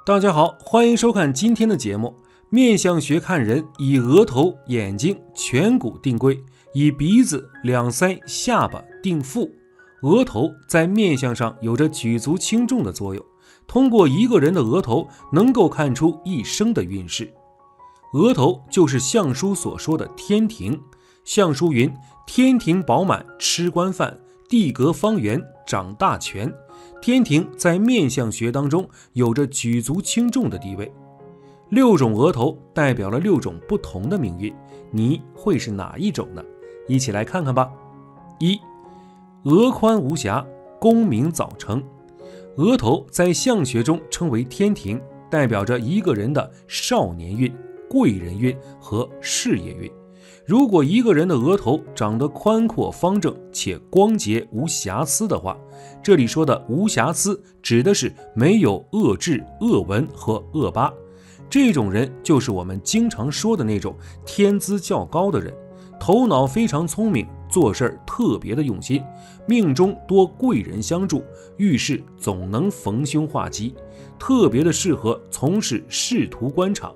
大家好，欢迎收看今天的节目。面相学看人，以额头、眼睛、颧骨定贵，以鼻子、两腮、下巴定富。额头在面相上有着举足轻重的作用，通过一个人的额头能够看出一生的运势。额头就是相书所说的天庭，相书云：天庭饱满，吃官饭，地阁方圆，掌大权。天庭在面相学当中有着举足轻重的地位。6种额头代表了6种不同的命运，你会是哪一种呢？一起来看看吧。1. 额宽无瑕，功名早成。额头在相学中称为天庭，代表着一个人的少年运、贵人运和事业运。如果一个人的额头长得宽阔方正且光洁无瑕疵的话，这里说的无瑕疵指的是没有恶痣、恶纹和恶疤。这种人就是我们经常说的那种天资较高的人，头脑非常聪明，做事特别的用心，命中多贵人相助，遇事总能逢凶化吉，特别的适合从事仕途官场，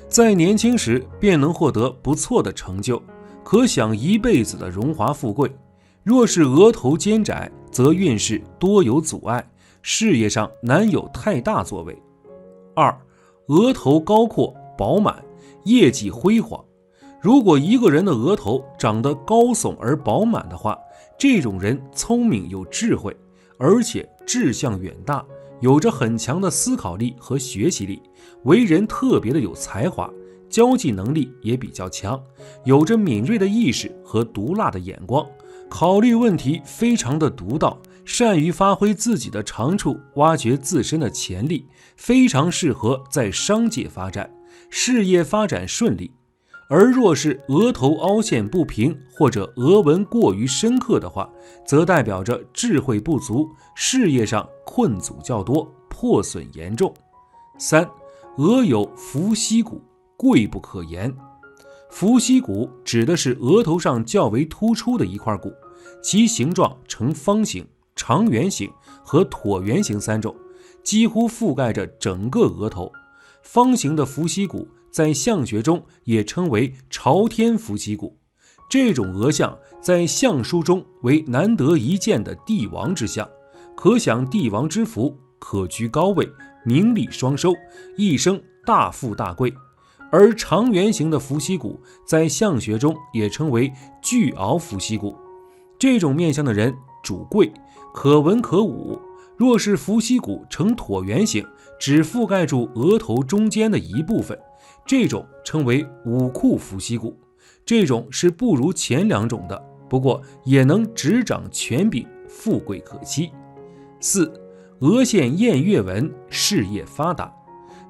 在年轻时便能获得不错的成就，可享一辈子的荣华富贵。若是额头尖窄，则运势多有阻碍，事业上难有太大作为。2. 额头高阔饱满，业绩辉煌。如果一个人的额头长得高耸而饱满的话，这种人聪明有智慧，而且志向远大，有着很强的思考力和学习力，为人特别的有才华，交际能力也比较强，有着敏锐的意识和毒辣的眼光，考虑问题非常的独到，善于发挥自己的长处，挖掘自身的潜力，非常适合在商界发展，事业发展顺利。而若是额头凹陷不平或者额纹过于深刻的话，则代表着智慧不足，事业上困阻较多，破损严重。3. 额有伏羲骨，贵不可言。伏羲骨指的是额头上较为突出的一块骨，其形状呈方形、长圆形和椭圆形3种，几乎覆盖着整个额头。方形的伏羲骨在相学中也称为朝天伏羲骨，这种额相在相书中为难得一见的帝王之相，可享帝王之福，可居高位，名利双收，一生大富大贵。而长圆形的伏羲骨在相学中也称为巨鳌伏羲骨，这种面相的人主贵，可文可武。若是伏羲骨呈椭圆形，只覆盖住额头中间的一部分，这种称为武库伏羲骨，这种是不如前2种的，不过也能执掌权柄，富贵可期。4. 额现偃月纹，事业发达。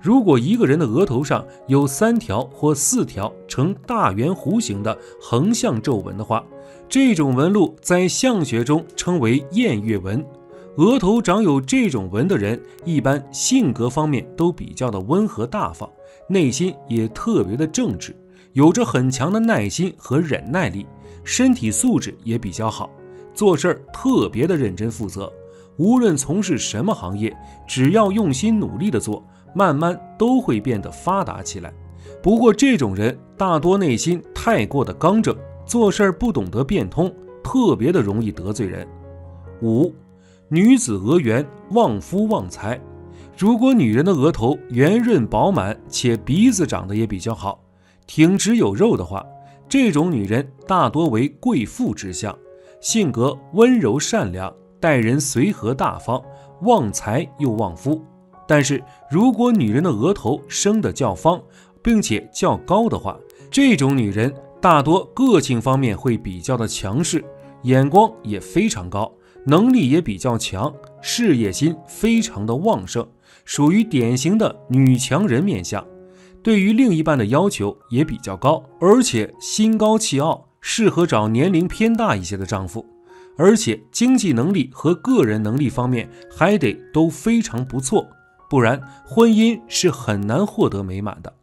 如果一个人的额头上有3条或4条呈大圆弧形的横向皱纹的话，这种纹路在相学中称为偃月纹。额头长有这种纹的人，一般性格方面都比较的温和大方，内心也特别的正直，有着很强的耐心和忍耐力，身体素质也比较好，做事特别的认真负责。无论从事什么行业，只要用心努力的做，慢慢都会变得发达起来。不过这种人大多内心太过的刚正，做事不懂得变通，特别的容易得罪人。5. 女子额圆，旺夫旺财。如果女人的额头圆润饱满，且鼻子长得也比较好，挺直有肉的话，这种女人大多为贵妇之相，性格温柔善良，待人随和大方，旺财又旺夫。但是如果女人的额头生得较方，并且较高的话，这种女人大多个性方面会比较的强势，眼光也非常高，能力也比较强，事业心非常的旺盛，属于典型的女强人面相。对于另一半的要求也比较高，而且心高气傲，适合找年龄偏大一些的丈夫，而且经济能力和个人能力方面还得都非常不错，不然婚姻是很难获得美满的。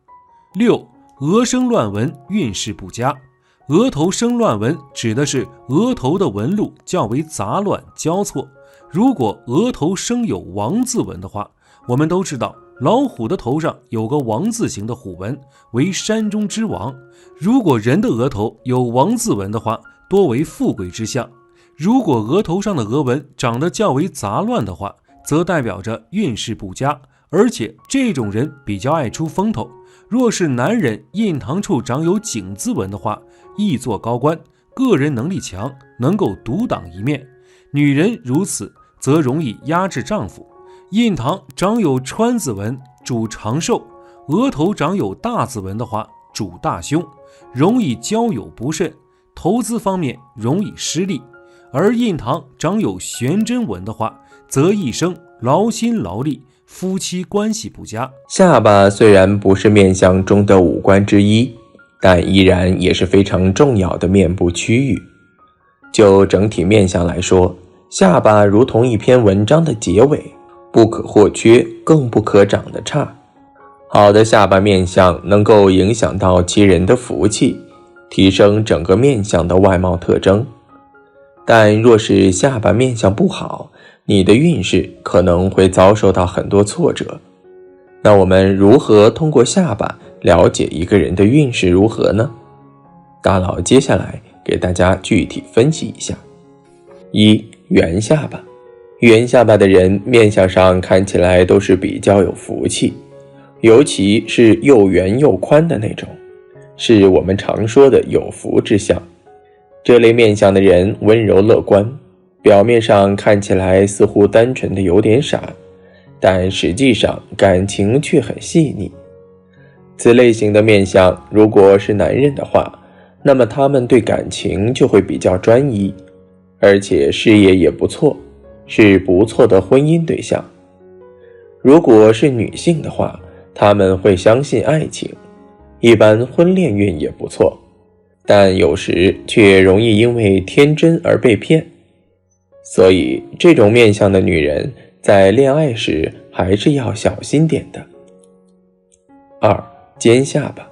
6. 额生乱纹，运势不佳。额头生乱纹指的是额头的纹路较为杂乱交错，如果额头生有王字纹的话，我们都知道老虎的头上有个王字形的虎纹，为山中之王。如果人的额头有王字纹的话，多为富贵之象。如果额头上的额纹长得较为杂乱的话，则代表着运势不佳，而且这种人比较爱出风头。若是男人印堂处长有井字纹的话，易做高官，个人能力强，能够独当一面。女人如此，则容易压制丈夫。印堂长有川字纹，主长寿；额头长有大字纹的话，主大凶，容易交友不慎，投资方面容易失利。而印堂长有悬针纹的话，则一生劳心劳力，夫妻关系不佳。下巴虽然不是面相中的五官之一，但依然也是非常重要的面部区域。就整体面相来说，下巴如同一篇文章的结尾，不可或缺，更不可长得差。好的下巴面相能够影响到其人的福气，提升整个面相的外貌特征。但若是下巴面相不好，你的运势可能会遭受到很多挫折。那我们如何通过下巴了解一个人的运势如何呢？大佬接下来给大家具体分析一下。一、圆下巴。圆下巴的人面相上看起来都是比较有福气，尤其是又圆又宽的那种，是我们常说的有福之相。这类面相的人温柔乐观，表面上看起来似乎单纯的有点傻，但实际上感情却很细腻。此类型的面相如果是男人的话，那么他们对感情就会比较专一，而且事业也不错，是不错的婚姻对象。如果是女性的话，他们会相信爱情，一般婚恋运也不错，但有时却容易因为天真而被骗。所以这种面相的女人在恋爱时还是要小心点的。二、尖下巴。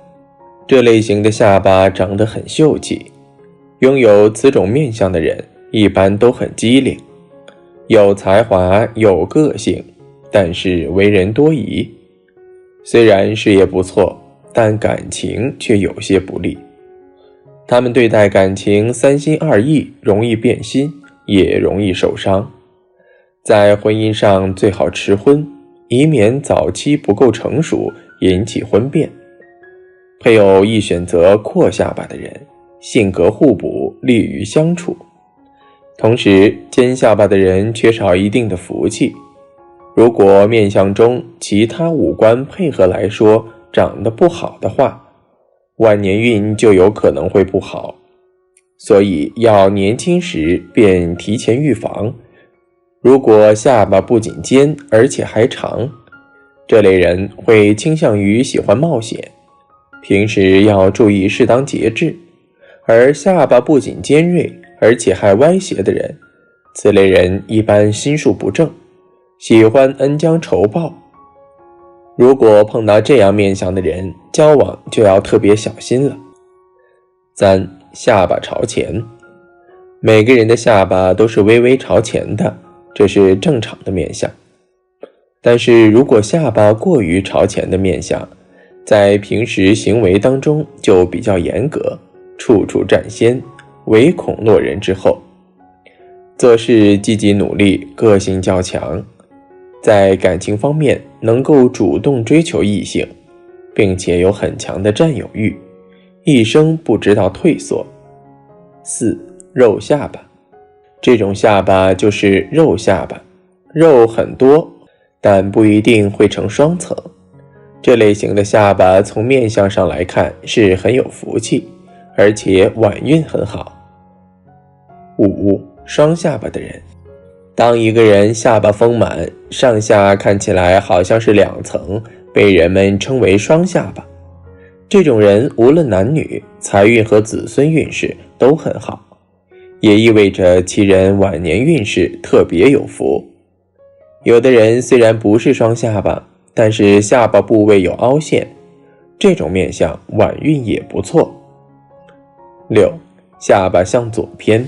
这类型的下巴长得很秀气，拥有此种面相的人一般都很机灵，有才华有个性，但是为人多疑。虽然事业不错，但感情却有些不利。他们对待感情三心二意，容易变心，也容易受伤。在婚姻上最好迟婚，以免早期不够成熟，引起婚变。配偶宜选择阔下巴的人，性格互补，利于相处。同时，尖下巴的人缺少一定的福气。如果面相中其他五官配合来说长得不好的话，晚年运就有可能会不好。所以要年轻时便提前预防。如果下巴不仅尖，而且还长，这类人会倾向于喜欢冒险，平时要注意适当节制。而下巴不仅尖锐，而且还歪斜的人，此类人一般心术不正，喜欢恩将仇报。如果碰到这样面相的人，交往就要特别小心了。三、下巴朝前。每个人的下巴都是微微朝前的，这是正常的面相。但是如果下巴过于朝前的面相，在平时行为当中就比较严格，处处占先，唯恐落人之后。做事积极努力，个性较强，在感情方面能够主动追求异性，并且有很强的占有欲，一生不知道退缩。四、肉下巴。这种下巴就是肉下巴，肉很多，但不一定会成双层。这类型的下巴从面相上来看是很有福气，而且晚运很好。五、双下巴的人。当一个人下巴丰满，上下看起来好像是两层，被人们称为双下巴。这种人无论男女，财运和子孙运势都很好，也意味着其人晚年运势特别有福。有的人虽然不是双下巴，但是下巴部位有凹陷，这种面相晚运也不错。六、下巴向左偏。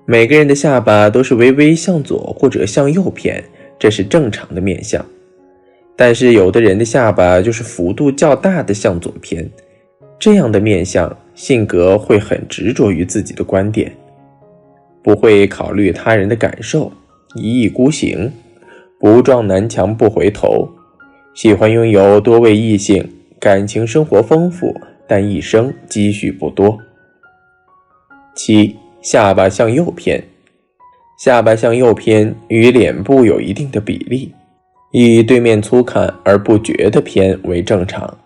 每个人的下巴都是微微向左或者向右偏，这是正常的面相。但是有的人的下巴就是幅度较大的向左偏，这样的面相性格会很执着于自己的观点，不会考虑他人的感受，一意孤行，不撞南墙不回头，喜欢拥有多位异性，感情生活丰富，但一生积蓄不多。7. 下巴向右偏。下巴向右偏与脸部有一定的比例，以对面粗看而不觉得偏为正常。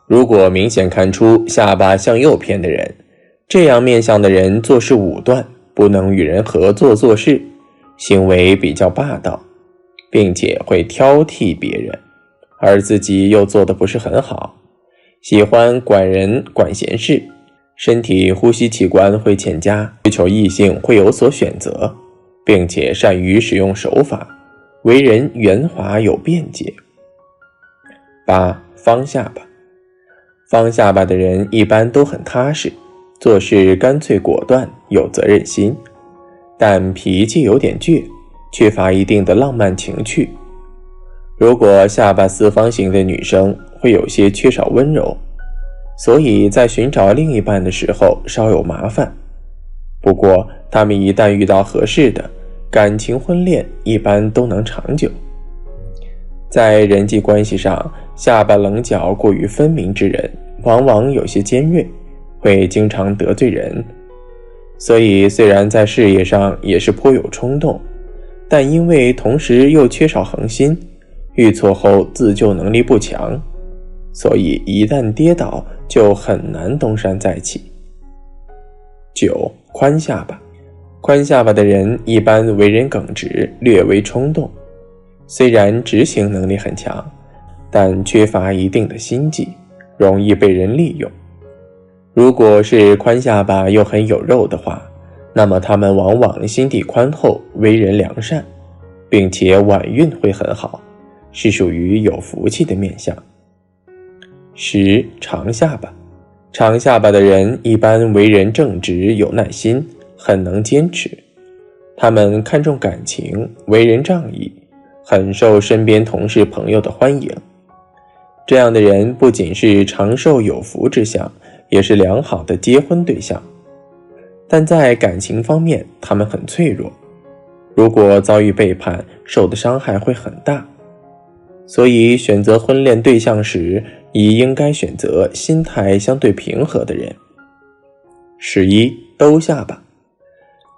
如果明显看出下巴向右偏的人，这样面相的人做事武断，不能与人合作做事，行为比较霸道，并且会挑剔别人，而自己又做得不是很好，喜欢管人管闲事，身体呼吸器官会欠佳，追求异性会有所选择，并且善于使用手法，为人圆滑有辩解。8. 方下巴。方下巴的人一般都很踏实，做事干脆果断，有责任心，但脾气有点倔，缺乏一定的浪漫情趣。如果下巴四方形的女生会有些缺少温柔，所以在寻找另一半的时候稍有麻烦。不过他们一旦遇到合适的，感情婚恋一般都能长久。在人际关系上，下巴棱角过于分明之人往往有些尖锐，会经常得罪人，所以虽然在事业上也是颇有冲动，但因为同时又缺少恒心，遇挫后自救能力不强，所以一旦跌倒就很难东山再起。9. 宽下巴。宽下巴的人一般为人耿直，略微冲动，虽然执行能力很强，但缺乏一定的心计，容易被人利用。如果是宽下巴又很有肉的话，那么他们往往心地宽厚，为人良善，并且晚运会很好，是属于有福气的面相。10. 长下巴。长下巴的人一般为人正直，有耐心，很能坚持。他们看重感情，为人仗义，很受身边同事朋友的欢迎。这样的人不仅是长寿有福之相，也是良好的结婚对象。但在感情方面，他们很脆弱，如果遭遇背叛，受的伤害会很大。所以选择婚恋对象时，亦应该选择心态相对平和的人。11. 兜下巴。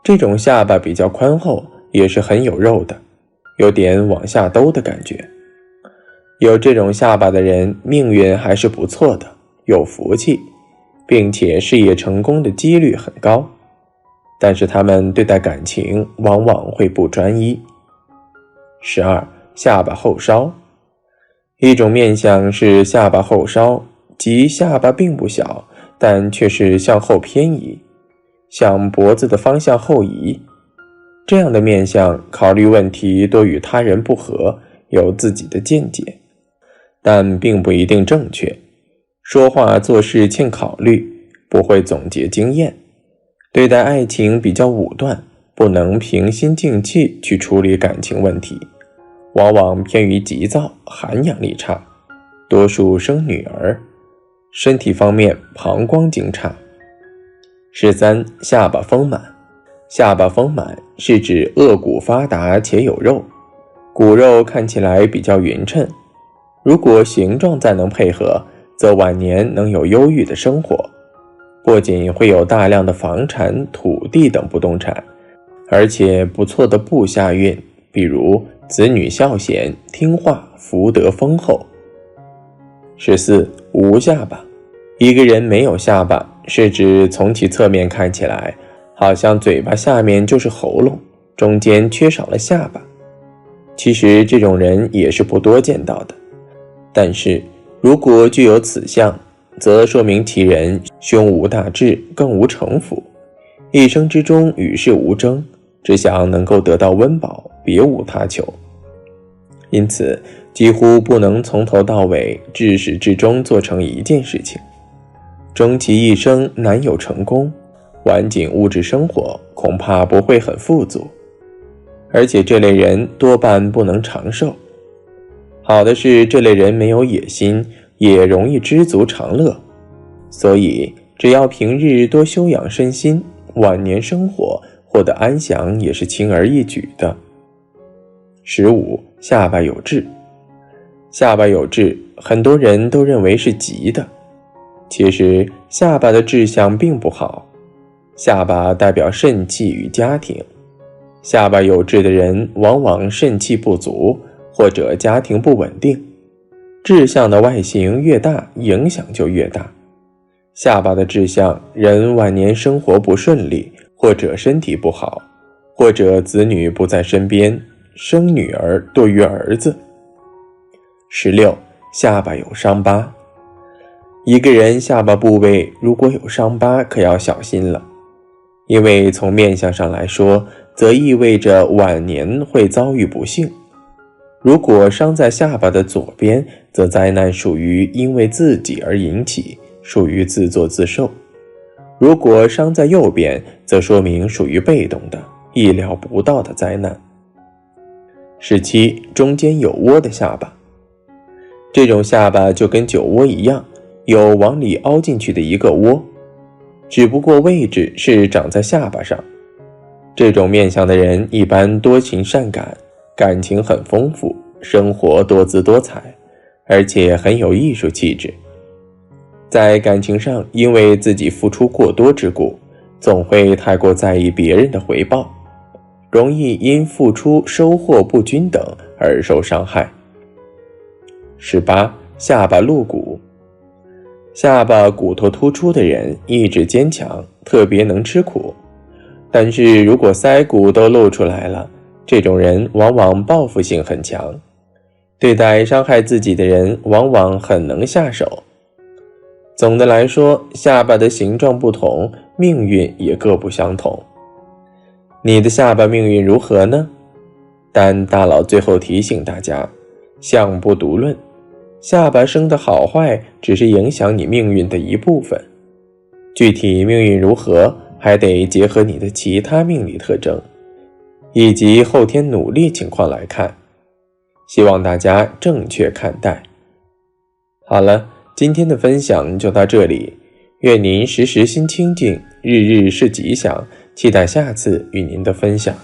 这种下巴比较宽厚，也是很有肉的，有点往下兜的感觉。有这种下巴的人，命运还是不错的，有福气，并且事业成功的几率很高。但是他们对待感情往往会不专一。12. 下巴后稍。一种面相是下巴后稍，即下巴并不小，但却是向后偏移，向脖子的方向后移。这样的面相考虑问题多与他人不合，有自己的见解，但并不一定正确，说话做事欠考虑，不会总结经验，对待爱情比较武断，不能平心静气去处理感情问题，往往偏于急躁，涵养力差，多数生女儿，身体方面膀胱经差。13. 下巴丰满。下巴丰满是指颚骨发达且有肉，骨肉看起来比较匀称，如果形状再能配合，则晚年能有优裕的生活，不仅会有大量的房产、土地等不动产，而且不错的部下运，比如子女孝贤、听话、福德丰厚。14. 无下巴。一个人没有下巴，是指从其侧面看起来，好像嘴巴下面就是喉咙，中间缺少了下巴。其实这种人也是不多见到的，但是如果具有此相，则说明其人胸无大志，更无城府，一生之中与世无争，只想能够得到温饱，别无他求。因此几乎不能从头到尾至始至终做成一件事情，终其一生难有成功，晚景物质生活恐怕不会很富足，而且这类人多半不能长寿。好的是这类人没有野心，也容易知足常乐，所以只要平日多修养身心，晚年生活获得安详也是轻而易举的。15. 下巴有痣。下巴有痣，很多人都认为是吉的，其实下巴的志向并不好。下巴代表肾气与家庭，下巴有痣的人往往肾气不足，或者家庭不稳定，痣象的外形越大，影响就越大。下巴的痣象，人晚年生活不顺利，或者身体不好，或者子女不在身边，生女儿多于儿子。16. 下巴有伤疤。一个人下巴部位如果有伤疤，可要小心了，因为从面相上来说，则意味着晚年会遭遇不幸。如果伤在下巴的左边，则灾难属于因为自己而引起，属于自作自受；如果伤在右边，则说明属于被动的、意料不到的灾难。17. 中间有窝的下巴。这种下巴就跟酒窝一样，有往里凹进去的一个窝，只不过位置是长在下巴上。这种面相的人一般多情善感，感情很丰富，生活多姿多彩，而且很有艺术气质。在感情上，因为自己付出过多之故，总会太过在意别人的回报，容易因付出收获不均等而受伤害。18. 下巴露骨。下巴骨头突出的人意志坚强，特别能吃苦，但是如果腮骨都露出来了，这种人往往报复性很强，对待伤害自己的人往往很能下手。总的来说，下巴的形状不同，命运也各不相同。你的下巴命运如何呢？但大佬最后提醒大家，相不独论，下巴生的好坏只是影响你命运的一部分，具体命运如何，还得结合你的其他命理特征以及后天努力情况来看，希望大家正确看待。好了，今天的分享就到这里，愿您时时心清静，日日是吉祥，期待下次与您的分享。